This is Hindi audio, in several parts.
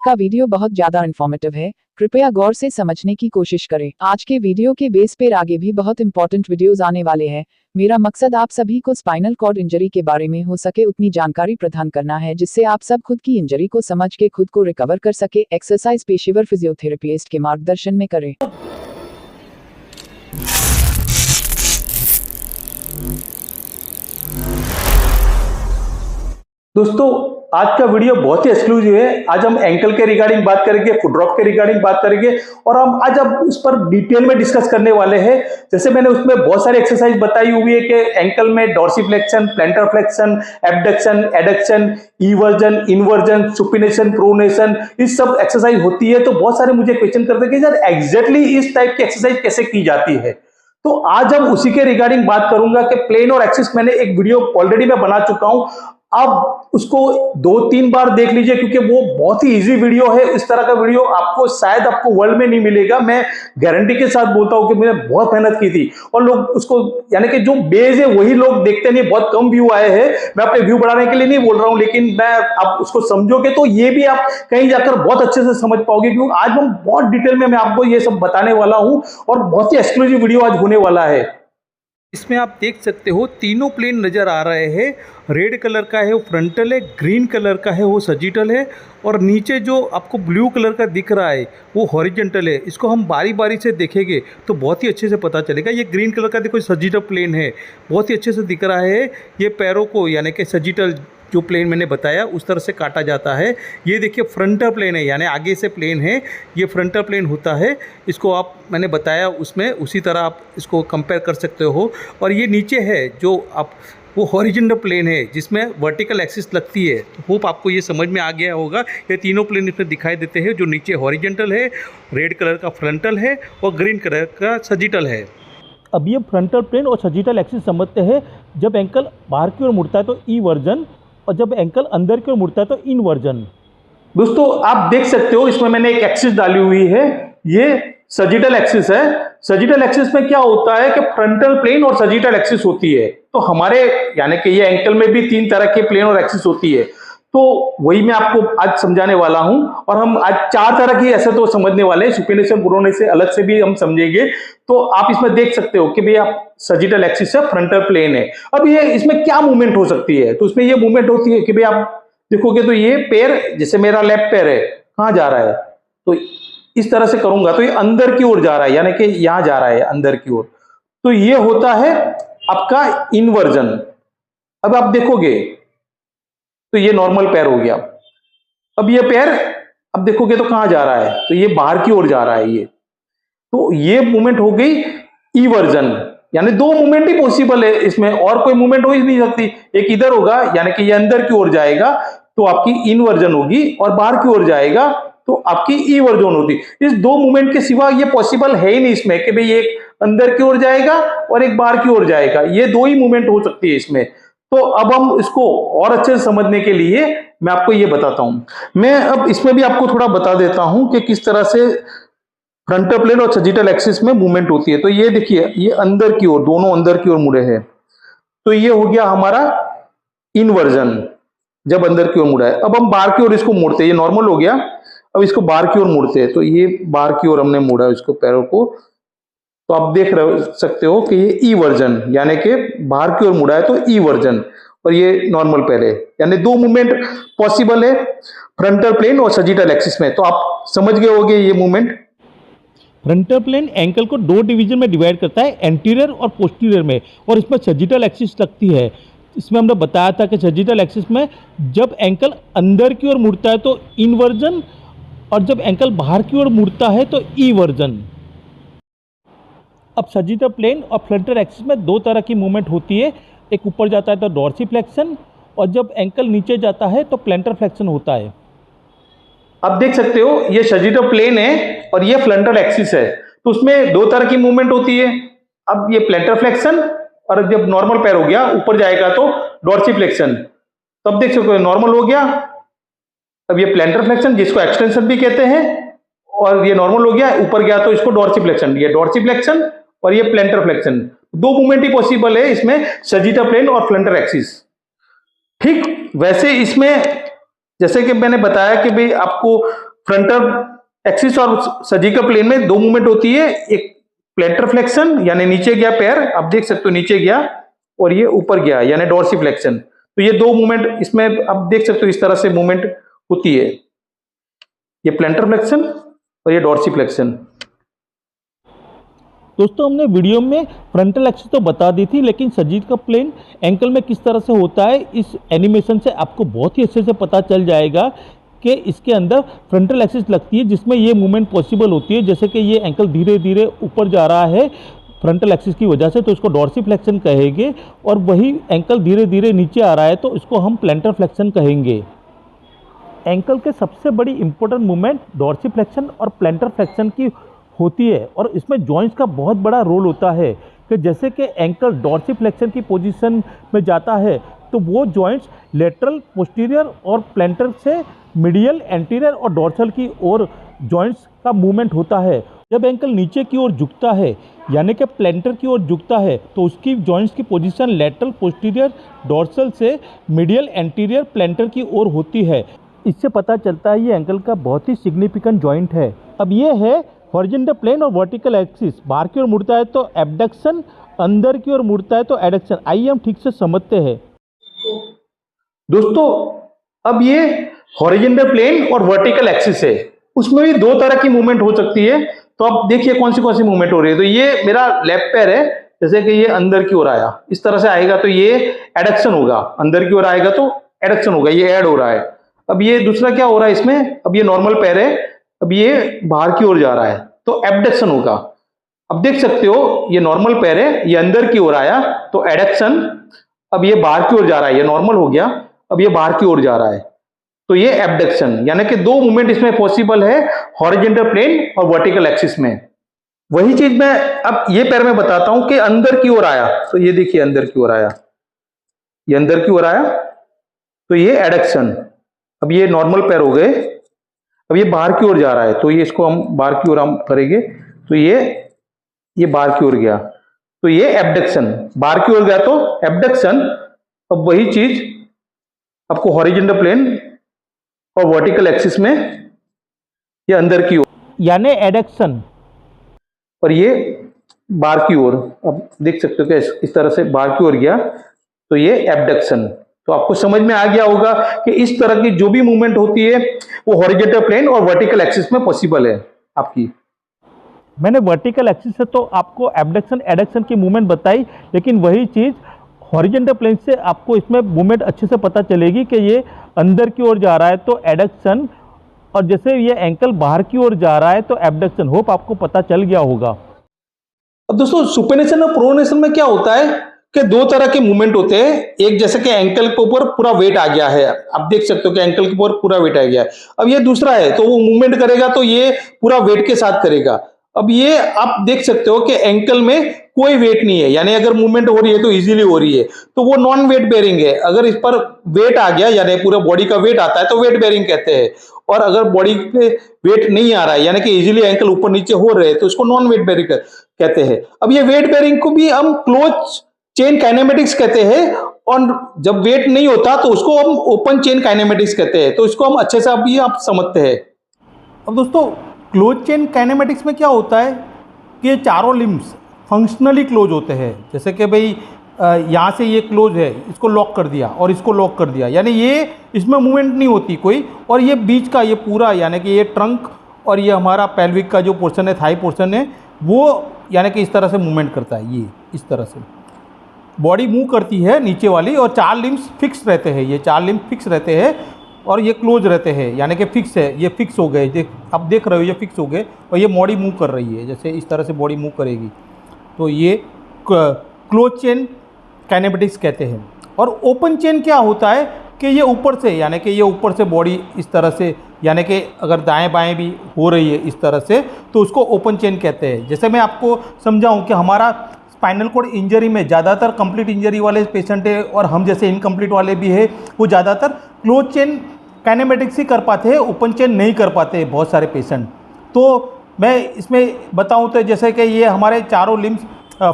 का वीडियो बहुत ज्यादा इन्फॉर्मेटिव है, कृपया गौर से समझने की कोशिश करें। आज के वीडियो के बेस पर आगे भी बहुत इंपॉर्टेंट वीडियोस आने वाले हैं। मेरा मकसद आप सभी को स्पाइनल कॉर्ड इंजरी के बारे में हो सके उतनी जानकारी प्रदान करना है, जिससे आप सब खुद की इंजरी को समझ के खुद को रिकवर कर सके। एक्सरसाइज पेशेवर फिजियोथेरेपिस्ट के मार्गदर्शन में करें। दोस्तों, आज का वीडियो बहुत ही एक्सक्लूसिव है। आज हम एंकल के रिगार्डिंग बात करेंगे, फुट ड्रॉप के रिगार्डिंग बात करेंगे और हम आज उस पर डिटेल में डिस्कस करने वाले हैं। जैसे मैंने उसमें बहुत सारी एक्सरसाइज बताई हुई है कि एंकल में dorsiflexion, plantar flexion, abduction, adduction, eversion, inversion, supination, pronation, इस सब एक्सरसाइज होती है। तो बहुत सारे मुझे क्वेश्चन करते हैं कि यार एग्जैक्टली इस टाइप की एक्सरसाइज कैसे की जाती है। तो आज हम उसी के रिगार्डिंग बात करूंगा कि प्लेन और एक्सिस मैंने एक वीडियो ऑलरेडी मैं बना चुका हूं। आप उसको 2-3 बार देख लीजिए क्योंकि वो बहुत ही इजी वीडियो है। इस तरह का वीडियो आपको वर्ल्ड में नहीं मिलेगा। मैं गारंटी के साथ बोलता हूं कि मैंने बहुत मेहनत की थी और लोग उसको, यानी कि जो बेस है वही लोग देखते नहीं। बहुत कम व्यू आए हैं। मैं अपने व्यू बढ़ाने के लिए नहीं बोल रहा हूं, लेकिन मैं आप उसको समझोगे तो ये भी आप कहीं जाकर बहुत अच्छे से समझ पाओगे, क्योंकि आज हम बहुत डिटेल में मैं आपको ये सब बताने वाला हूं और बहुत ही एक्सक्लूसिव वीडियो आज होने वाला है। इसमें आप देख सकते हो तीनों प्लेन नज़र आ रहे हैं। रेड कलर का है वो फ्रंटल है, ग्रीन कलर का है वो सजिटल है और नीचे जो आपको ब्लू कलर का दिख रहा है वो हॉरिजॉन्टल है। इसको हम बारी बारी से देखेंगे तो बहुत ही अच्छे से पता चलेगा। ये ग्रीन कलर का देखो सजिटल प्लेन है, बहुत ही अच्छे से दिख रहा है। ये पैरों को यानी कि सजिटल जो प्लेन मैंने बताया उस तरह से काटा जाता है। ये देखिए फ्रंटल प्लेन है, यानी आगे से प्लेन है, ये फ्रंटल प्लेन होता है। इसको आप मैंने बताया उसमें उसी तरह आप इसको कंपेयर कर सकते हो। और ये नीचे है जो आप वो हॉरिजॉन्टल प्लेन है जिसमें वर्टिकल एक्सिस लगती है। तो होप आपको ये समझ में आ गया होगा। ये तीनों प्लेन इसमें दिखाई देते हैं, जो नीचे हॉरिजॉन्टल है, रेड कलर का फ्रंटल है और ग्रीन कलर का सजिटल है। अब ये फ्रंटल प्लेन और सजिटल एक्सिस समझते हैं। जब एंकल बाहर की ओर मुड़ता है तो ई वर्जन, और जब एंकल अंदर की ओर मुड़ता है तो इनवर्जन। दोस्तों, आप देख सकते हो इसमें मैंने एक एक्सिस डाली हुई है। ये सजिटल एक्सिस है। सजिटल एक्सिस में क्या होता है कि फ्रंटल प्लेन और सजिटल एक्सिस होती है। तो हमारे यानी कि ये एंकल में भी 3 तरह के प्लेन और एक्सिस होती है। तो वही मैं आपको आज समझाने वाला हूं और हम आज 4 तरह की ऐसे तो समझने वाले हैं। सुपिनेशन, प्रोनेशन अलग से भी हम समझेंगे। तो आप इसमें देख सकते हो कि भैया सजिटल एक्सिस है, फ्रंटल प्लेन है। अब ये इसमें क्या मूवमेंट हो सकती है, तो इसमें ये मूवमेंट होती है कि भाई आप देखोगे तो ये पैर, जैसे मेरा लेफ्ट पैर है, कहां जा रहा है, तो इस तरह से करूंगा तो ये अंदर की ओर जा रहा है, यानी कि यहां जा रहा है अंदर की ओर। तो ये होता है आपका इन्वर्जन। अब आप देखोगे तो ये नॉर्मल पैर हो गया। अब ये पैर अब देखोगे तो कहां जा रहा है, तो ये बाहर की ओर जा रहा है। ये तो ये मूवमेंट हो गई इवर्जन, यानी 2 मूवमेंट ही पॉसिबल है इसमें, और कोई मूवमेंट हो ही नहीं सकती। एक इधर होगा यानी कि ये अंदर की ओर जाएगा तो आपकी इनवर्जन होगी, और बाहर की ओर जाएगा तो आपकी इवर्जन होगी। इस 2 मूवमेंट के सिवा ये पॉसिबल है ही नहीं इसमें कि भाई एक अंदर की ओर जाएगा और एक बाहर की ओर जाएगा। ये 2 ही मूवमेंट हो सकती है इसमें। तो अब हम इसको और अच्छे से समझने के लिए मैं आपको ये बताता हूं। मैं अब इसमें भी आपको थोड़ा बता देता हूं कि किस तरह से फ्रंटल प्लेन और सजिटल एक्सिस में मूवमेंट होती है। तो ये देखिए, ये अंदर की ओर, दोनों अंदर की ओर मुड़े हैं। तो ये हो गया हमारा इन्वर्जन, जब अंदर की ओर मुड़ा है। अब हम बाहर की ओर इसको मोड़ते हैं, ये नॉर्मल हो गया। अब इसको बाहर की ओर मोड़ते हैं, तो ये बाहर की ओर हमने मोड़ा इसको, पैरों को। तो आप देख सकते हो कि ये ई वर्जन, यानी कि बाहर की ओर मुड़ा है तो ई वर्जन, और ये नॉर्मल पैर है। यानी 2 मूवमेंट पॉसिबल है फ्रंटल प्लेन और सजिटल एक्सिस में। तो आप समझ गए होंगे ये मूवमेंट। फ्रंटल प्लेन एंकल को 2 डिवीजन में डिवाइड करता है, एंटीरियर और पोस्टीरियर में, और इसमें सजिटल एक्सिस लगती है। इसमें हमने बताया था कि सजिटल एक्सिस में जब एंकल अंदर की ओर मुड़ता है तो इनवर्जन, और जब एंकल बाहर की ओर मुड़ता है तो इवर्जन। अब सजिटल प्लेन और फ्रंटल एक्सिस में 2 तरह की मूवमेंट होती है। एक ऊपर जाता है तो डॉर्सीफ्लेक्शन, और जब एंकल नीचे जाता है तो प्लैंटर फ्लेक्शन होता है। आप देख सकते हो ये सजिटल प्लेन है और ये फ्रंटल एक्सिस है। तो उसमें 2 तरह की मूवमेंट होती है। अब ये प्लैंटर फ्लेक्शन, और जब नॉर्मल पैर हो गया ऊपर जाएगा तो डॉर्सीफ्लेक्शन। तो अब देख सकते हो नॉर्मल हो गया। अब ये प्लैंटर फ्लेक्शन, जिसको एक्सटेंशन भी कहते हैं, और ये नॉर्मल हो गया, ऊपर गया तो इसको डॉर्सीफ्लेक्शन। ये डॉर्सीफ्लेक्शन और ये प्लैंटर फ्लेक्शन, 2 मूवमेंट ही पॉसिबल है इसमें, सजिटल प्लेन और फ्रंटल एक्सिस। ठीक वैसे इसमें जैसे कि मैंने बताया कि भाई आपको फ्रंटल एक्सिस और सर्जिकल प्लेन में दो मूवमेंट होती है, एक प्लैंटर फ्लेक्शन यानी नीचे गया पैर, आप देख सकते हो नीचे गया, और ये ऊपर गया यानी डॉर्सिफ्लेक्शन। तो ये दो मूवमेंट इसमें आप देख सकते हो इस तरह से मूवमेंट होती है, ये प्लैंटर फ्लेक्शन और ये डॉर्सिफ्लेक्शन। दोस्तों हमने वीडियो में फ्रंटल एक्सिस तो बता दी थी, लेकिन सर्जिकल प्लेन एंकल में किस तरह से होता है, इस एनिमेशन से आपको बहुत ही अच्छे से पता चल जाएगा कि इसके अंदर फ्रंटल एक्सिस लगती है जिसमें ये मूवमेंट पॉसिबल होती है। जैसे कि ये एंकल धीरे धीरे ऊपर जा रहा है फ्रंटल एक्सिस की वजह से, तो इसको डॉर्सिफ्लेक्शन कहेंगे, और वही एंकल धीरे धीरे नीचे आ रहा है तो इसको हम प्लैंटर फ्लेक्शन कहेंगे। एंकल के सबसे बड़ी इंपॉर्टेंट मूवमेंट डॉर्सिफ्लेक्शन और प्लैंटर फ्लेक्शन की होती है, और इसमें जॉइंट्स का बहुत बड़ा रोल होता है कि जैसे कि एंकल डॉर्सिफ्लेक्शन की पोजीशन में जाता है तो वो जॉइंट्स लेटरल, पोस्टीरियर और प्लैंटर से मीडियल, एंटीरियर और डॉर्सल की ओर जॉइंट्स का मूवमेंट होता है। जब एंकल नीचे की ओर झुकता है यानी कि प्लैंटर की ओर झुकता है तो उसकी जॉइंट्स की पोजीशन लेटरल, पोस्टीरियर, डॉर्सल से मीडियल, एंटीरियर, प्लैंटर की ओर होती है। इससे पता चलता है ये एंकल का बहुत ही सिग्निफिकेंट जॉइंट है। अब ये है हॉरिजॉन्टल प्लेन और वर्टिकल एक्सिस, बाहर की ओर मुड़ता है तो एबडक्शन, अंदर की ओर मुड़ता है तो एडक्शन। आइए हम ठीक से समझते हैं। दोस्तों अब ये हॉरिजॉन्टल प्लेन और वर्टिकल एक्सिस है, उसमें भी दो तरह की मूवमेंट हो सकती है। तो अब देखिए कौन सी मूवमेंट हो रही है। तो ये मेरा लेफ्ट पैर है, जैसे कि ये अंदर की ओर आया, इस तरह से आएगा तो ये एडक्शन होगा, अंदर की ओर आएगा तो एडक्शन होगा, ये ऐड हो रहा है। अब ये दूसरा क्या हो रहा है इसमें, अब ये नॉर्मल पैर है, अब ये बाहर की ओर जा रहा है तो एबडक्शन होगा। अब देख सकते हो ये नॉर्मल पैर है, ये अंदर की ओर आया तो एडक्शन, अब ये बाहर की ओर जा रहा है, ये नॉर्मल हो गया, अब ये बाहर की ओर जा रहा है तो ये एबडक्शन। यानी कि दो मूवमेंट इसमें पॉसिबल है हॉरिजॉन्टल प्लेन और वर्टिकल एक्सिस में। वही चीज मैं अब ये पैर में बताता हूं कि अंदर की ओर आया, तो ये देखिए अंदर की ओर आया, ये अंदर की ओर आया तो ये एडक्शन। अब ये नॉर्मल पैर हो गए, अब ये बाहर की ओर जा रहा है तो ये इसको हम बाहर की ओर हम करेंगे तो ये बाहर की ओर गया तो ये एबडक्शन, बाहर की ओर गया तो एबडक्शन। अब वही चीज आपको हॉरिजॉन्टल प्लेन और वर्टिकल एक्सिस में ये अंदर की ओर यानी एडक्शन, और ये बाहर की ओर। अब देख सकते हो कि इस तरह से बाहर की ओर गया तो ये एबडक्शन। तो आपको समझ में आ गया होगा कि इस तरह की जो भी मूवमेंट होती है वो हॉरिजॉन्टल प्लेन और वर्टिकल एक्सिस में पॉसिबल है आपकी। मैंने वर्टिकल एक्सिस से तो आपको एबडक्शन, एडक्शन की मूवमेंट बताई, लेकिन वही चीज़ हॉरिजॉन्टल प्लेन से आपको इसमें मूवमेंट अच्छे से पता चलेगी कि ये अंदर की ओर जा रहा है तो एडक्शन, और जैसे ये एंकल बाहर की ओर जा रहा है तो एबडक्शन। होप आपको पता चल गया होगा। अब दोस्तों सुपेनेशन और प्रोनेशन में क्या होता है कि दो तरह के मूवमेंट होते हैं। एक जैसे कि एंकल के ऊपर पूरा वेट आ गया है, आप देख सकते हो कि एंकल के ऊपर पूरा वेट आ गया है। अब ये दूसरा है तो वो मूवमेंट करेगा तो ये पूरा वेट के साथ करेगा। अब ये आप देख सकते हो कि एंकल में कोई वेट नहीं है, यानी अगर मूवमेंट हो रही है तो इजीली हो रही है, तो वो नॉन वेट बेरिंग है। अगर इस पर वेट आ गया यानी पूरा बॉडी का वेट आता है तो वेट बेरिंग कहते हैं। और अगर बॉडी पे वेट नहीं आ रहा है यानी कि इजीली एंकल ऊपर नीचे हो रहे हैं तो उसको नॉन वेट बेरिंग कहते हैं। अब ये वेट बेरिंग को भी हम क्लोज चेन काइनेमेटिक्स कहते हैं, और जब वेट नहीं होता तो उसको हम ओपन चेन काइनेमेटिक्स कहते हैं। तो इसको हम अच्छे से अभी आप समझते हैं। अब दोस्तों क्लोज चेन काइनेमेटिक्स में क्या होता है कि ये चारों लिम्स फंक्शनली क्लोज होते हैं। जैसे कि भाई यहाँ से ये क्लोज है, इसको लॉक कर दिया और इसको लॉक कर दिया, यानी ये इसमें मूवमेंट नहीं होती कोई। और ये बीच का ये पूरा यानी कि ये ट्रंक और ये हमारा पेल्विक का जो पोर्शन है, थाई पोर्शन है, वो यानी कि इस तरह से मूवमेंट करता है। ये इस तरह से बॉडी मूव करती है नीचे वाली, और चार लिम्स फिक्स रहते हैं। ये चार लिम्स फिक्स रहते हैं और ये क्लोज रहते हैं, यानी कि फिक्स है। ये फिक्स हो गए, आप देख रहे हो ये फिक्स हो गए, और ये बॉडी मूव कर रही है। जैसे इस तरह से बॉडी मूव करेगी तो ये क्लोज चेन काइनेमेटिक्स कहते हैं। और ओपन चेन क्या होता है कि ये ऊपर से, यानी कि ये ऊपर से बॉडी इस तरह से, यानी कि अगर दाएं बाएं भी हो रही है इस तरह से, तो उसको ओपन चेन कहते हैं। जैसे मैं आपको समझाऊं कि हमारा स्पाइनल कॉर्ड इंजरी में ज़्यादातर कंप्लीट इंजरी वाले पेशेंट है, और हम जैसे इनकम्प्लीट वाले भी है, वो ज़्यादातर क्लोज चेन काइनेमेटिक्स ही कर पाते हैं, ओपन चेन नहीं कर पाते हैं बहुत सारे पेशेंट। तो मैं इसमें बताऊं तो जैसे कि ये हमारे चारों लिम्स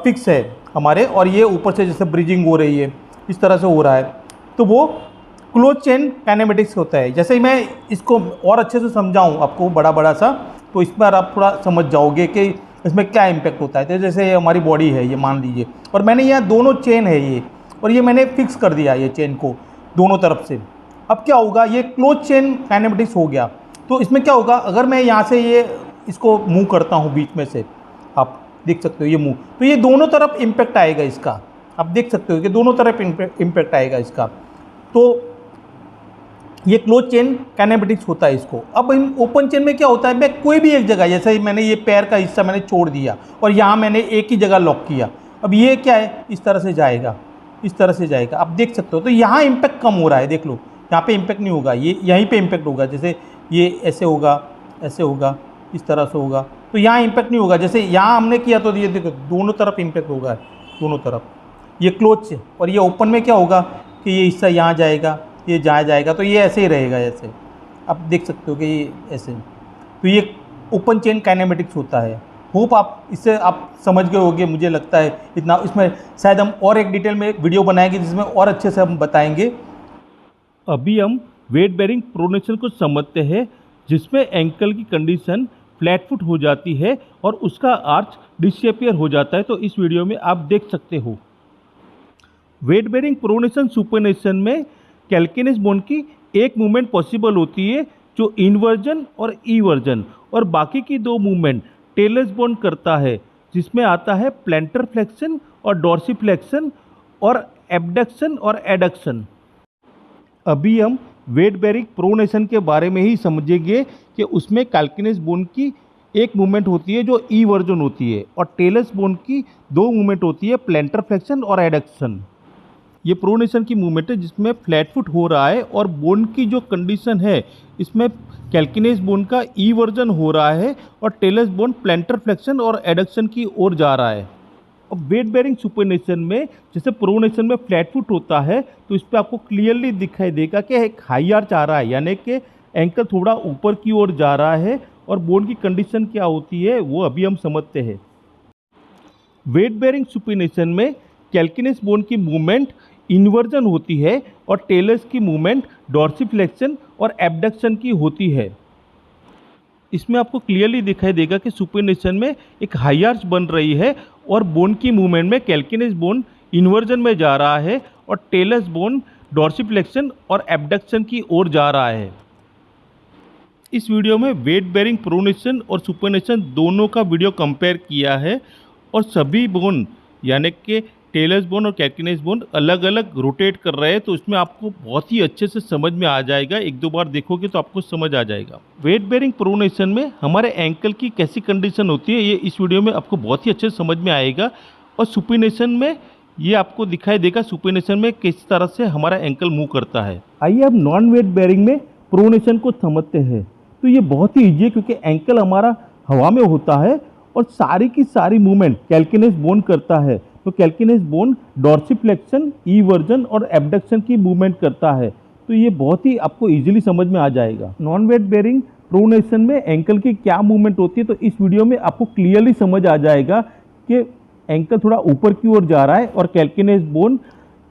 फिक्स है हमारे, और ये ऊपर से जैसे ब्रिजिंग हो रही है इस तरह से हो रहा है, तो वो क्लोज चेन काइनेमेटिक्स होता है। जैसे मैं इसको और अच्छे से समझाऊं आपको बड़ा सा, तो इस पर आप थोड़ा समझ जाओगे कि इसमें क्या इम्पैक्ट होता है। तो जैसे हमारी बॉडी है ये, मान लीजिए, और मैंने यहाँ दोनों चेन है ये, और ये मैंने फिक्स कर दिया ये चेन को दोनों तरफ से। अब क्या होगा, ये क्लोज चेन काइनेमेटिक्स हो गया। तो इसमें क्या होगा, अगर मैं यहाँ से ये इसको मूव करता हूँ बीच में से, आप देख सकते हो ये मूव, तो ये दोनों तरफ इम्पैक्ट आएगा इसका। आप देख सकते हो कि दोनों तरफ इम्पैक्ट आएगा इसका। तो ये क्लोज चेन काइनेमेटिक्स होता है इसको। अब ओपन चेन में क्या होता है, मैं कोई भी एक जगह, जैसे मैंने ये पैर का हिस्सा मैंने छोड़ दिया और यहाँ मैंने एक ही जगह लॉक किया, अब ये क्या है, इस तरह से जाएगा, इस तरह से जाएगा, आप देख सकते हो। तो यहाँ इम्पैक्ट कम हो रहा है, देख लो, यहाँ पे इम्पैक्ट नहीं होगा, ये यहीं पे इम्पैक्ट होगा। जैसे ये ऐसे होगा, ऐसे होगा, इस तरह से होगा, तो यहाँ इम्पैक्ट नहीं होगा। जैसे यहाँ हमने किया तो ये देखो दोनों तरफ इम्पैक्ट होगा, दोनों तरफ। ये क्लोज से, और ये ओपन में क्या होगा कि ये हिस्सा यहाँ जाएगा, ये जाएगा, तो ये ऐसे ही रहेगा, ऐसे आप देख सकते हो कि ये ऐसे। तो ये ओपन चेन काइनेमेटिक्स होता है। होप आप इससे आप समझ गए होंगे, मुझे लगता है इतना। इसमें शायद हम और एक डिटेल में वीडियो बनाएंगे जिसमें और अच्छे से हम बताएंगे। अभी हम वेट बेरिंग प्रोनेशन को समझते हैं, जिसमें एंकल की कंडीशन फ्लैट फुट हो जाती है और उसका आर्च डिसअपियर हो जाता है। तो इस वीडियो में आप देख सकते हो। वेट बेरिंग प्रोनेशन सुपरनेशन में कैल्किनस बोन की एक मूवमेंट पॉसिबल होती है जो इन्वर्जन और ईवर्जन, और बाकी की दो मूवमेंट टेलस बोन करता है, जिसमें आता है प्लैंटर फ्लेक्शन और डॉर्सिफ्लेक्शन और एबडक्शन और एडक्शन। अभी हम वेट बेरिंग प्रोनेशन के बारे में ही समझेंगे कि उसमें कैल्किनस बोन की एक मूवमेंट होती है जो ईवर्जन होती है, और टेलस बोन की दो मूवमेंट होती है, प्लैंटर फ्लेक्शन और एडक्शन। ये प्रोनेशन की मूवमेंट है जिसमें फ्लैट फुट हो रहा है, और बोन की जो कंडीशन है इसमें कैल्किनस बोन का ईवर्जन हो रहा है और टेलस बोन प्लैंटर फ्लेक्शन और एडक्शन की ओर जा रहा है। अब वेट बेरिंग सुपरनेशन में जैसे प्रोनेशन में फ्लैट फुट होता है, तो इस पर आपको क्लियरली दिखाई देगा कि एक हाई आर्च आ रहा है, यानी कि एंकल थोड़ा ऊपर की ओर जा रहा है, और बोन की कंडीशन क्या होती है वो अभी हम समझते हैं। वेट बेरिंग सुपरनेशन में कैल्किनस बोन की मूवमेंट इन्वर्जन होती है और टेलस की मूवमेंट डॉर्सिफ्लेक्शन और एबडक्शन की होती है। इसमें आपको क्लियरली दिखाई देगा कि सुपरनेशन में एक हाई आर्च बन रही है और बोन की मूवमेंट में कैल्किनस बोन इन्वर्जन में जा रहा है और टेलस बोन डॉर्सिफ्लेक्शन और एबडक्शन की ओर जा रहा है। इस वीडियो में वेट बेरिंग प्रोनेशन और सुपरनेशन दोनों का वीडियो कंपेयर किया है, और सभी बोन यानी कि टेलस बोन और कैल्किनस बोन अलग अलग रोटेट कर रहे हैं। तो इसमें आपको बहुत ही अच्छे से समझ में आ जाएगा, एक दो बार देखोगे तो आपको समझ आ जाएगा। वेट बेरिंग प्रोनेशन में हमारे एंकल की कैसी कंडीशन होती है ये इस वीडियो में आपको बहुत ही अच्छे से समझ में आएगा, और सुपरनेशन में ये आपको दिखाई देगा सुपरनेशन में किस तरह से हमारा एंकल मूव करता है। आइए अब नॉन वेट बेरिंग में प्रोनेशन को समझते हैं। तो ये बहुत ही ईजी है, क्योंकि एंकल हमारा हवा में होता है और सारी की सारी मूवमेंट कैल्किनस बोन करता है। तो कैल्किनस बोन डॉर्सिफ्लेक्शन, ईवर्जन और एबडक्शन की मूवमेंट करता है। तो ये बहुत ही आपको इजीली समझ में आ जाएगा। नॉन वेट बेरिंग प्रोनेशन में एंकल की क्या मूवमेंट होती है, तो इस वीडियो में आपको क्लियरली समझ आ जाएगा कि एंकल थोड़ा ऊपर की ओर जा रहा है और कैल्किनस बोन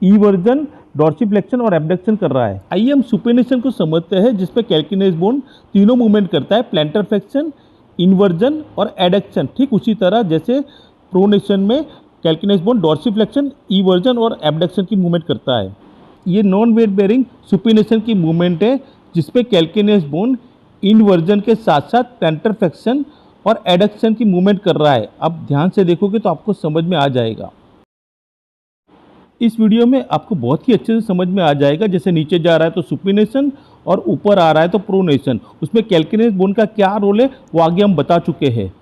ईवर्जन, डॉर्सिफ्लेक्शन और एबडक्शन कर रहा है। आइए हम सुपरनेशन को समझते हैं, जिसपे कैल्किनस बोन तीनों मूवमेंट करता है, प्लैंटर फ्लेक्शन, इन्वर्जन और एडक्शन। ठीक उसी तरह जैसे प्रोनेशन में कैल्किनस बोन डॉर्सिफ्लेक्शन, ईवर्जन और एबडक्शन की मूवमेंट करता है। ये नॉन वेट बेरिंग सुपरनेशन की मूवमेंट है, जिसपे कैल्किनस बोन इन्वर्जन के साथ साथ प्लैंटर फ्लेक्शन और एडक्शन की मूवमेंट कर रहा है। अब ध्यान से देखोगे तो आपको समझ में आ जाएगा। इस वीडियो में आपको बहुत ही अच्छे से समझ में आ जाएगा। जैसे नीचे जा रहा है तो सुपरनेशन और ऊपर आ रहा है तो प्रोनेशन, उसमें कैल्किनस बोन का क्या रोल है वो आगे हम बता चुके हैं।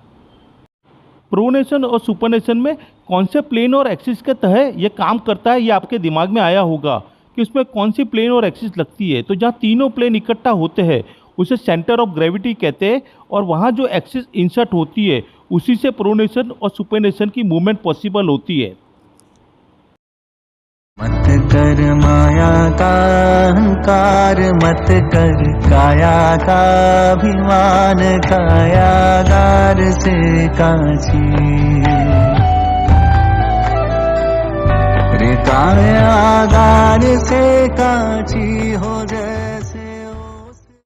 प्रोनेशन और सुपरनेशन में कौन से प्लेन और एक्सिस के तहत ये काम करता है, ये आपके दिमाग में आया होगा कि उसमें कौन सी प्लेन और एक्सिस लगती है। तो जहाँ तीनों प्लेन इकट्ठा होते हैं उसे सेंटर ऑफ ग्रेविटी कहते हैं, और वहाँ जो एक्सिस इंसर्ट होती है उसी से प्रोनेशन और सुपरनेशन की मूवमेंट पॉसिबल होती है। मत कर माया का अहंकार, मत कर काया का अभिमान, कायागार से काची रे, कायागार से काची।